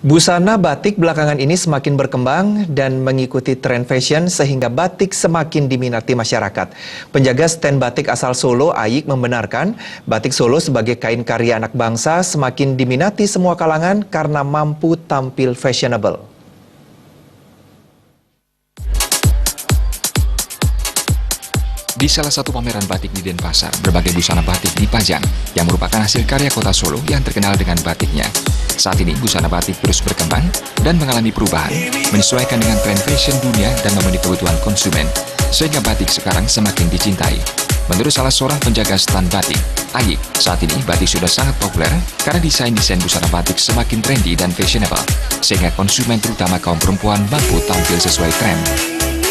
Busana batik belakangan ini semakin berkembang dan mengikuti tren fashion sehingga batik semakin diminati masyarakat. Penjaga stand batik asal Solo, Ayik, membenarkan batik Solo sebagai kain karya anak bangsa semakin diminati semua kalangan karena mampu tampil fashionable. Di salah satu pameran batik di Denpasar, berbagai busana batik dipajang yang merupakan hasil karya kota Solo yang terkenal dengan batiknya. Saat ini busana batik terus berkembang dan mengalami perubahan, menyesuaikan dengan tren fashion dunia dan memenuhi kebutuhan konsumen, sehingga batik sekarang semakin dicintai. Menurut salah seorang penjaga stand batik, Ayik, saat ini batik sudah sangat populer karena desain-desain busana batik semakin trendy dan fashionable, sehingga konsumen terutama kaum perempuan mampu tampil sesuai tren.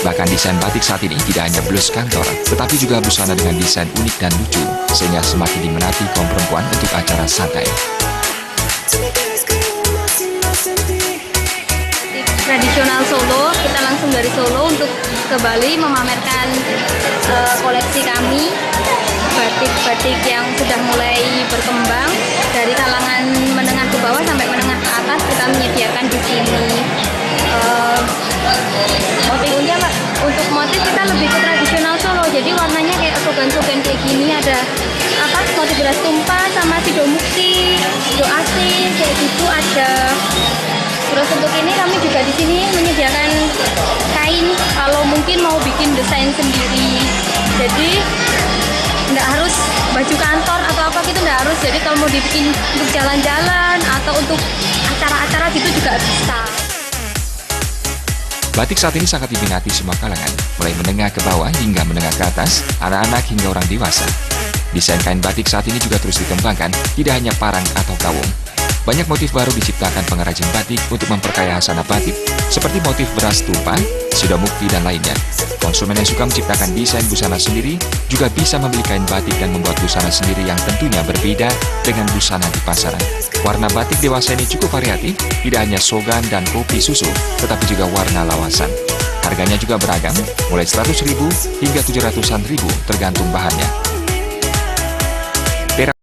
Bahkan desain batik saat ini tidak hanya blus kantor, tetapi juga busana dengan desain unik dan lucu, sehingga semakin diminati kaum perempuan untuk acara santai. Tradisional Solo, kita langsung dari Solo untuk ke Bali memamerkan koleksi kami, batik-batik yang sudah mulai berkembang dari kalangan menengah ke bawah sampai menengah ke atas, kita menyediakan di sini. Motifnya untuk motif kita lebih ke tradisional Solo, jadi warnanya kayak slogan-slogan kayak gini, ada motif beras tumpah sama sido mukti, sido asin kayak gitu ada. Terus untuk ini kami juga di sini menyediakan kain kalau mungkin mau bikin desain sendiri. Jadi nggak harus baju kantor atau apa gitu, nggak harus. Jadi kalau mau dibikin untuk jalan-jalan atau untuk acara-acara gitu juga bisa. Batik saat ini sangat diminati semua kalangan, mulai menengah ke bawah hingga menengah ke atas, anak-anak hingga orang dewasa. Desain kain batik saat ini juga terus dikembangkan, tidak hanya parang atau kawung. Banyak motif baru diciptakan pengrajin batik untuk memperkaya hasanah batik, seperti motif beras tumpah, sido mukti, dan lainnya. Konsumen yang suka menciptakan desain busana sendiri juga bisa membeli kain batik dan membuat busana sendiri yang tentunya berbeda dengan busana di pasaran. Warna batik dewasa ini cukup variatif, tidak hanya sogan dan kopi susu, tetapi juga warna lawasan. Harganya juga beragam, mulai 100.000 hingga 700-an ribu tergantung bahannya.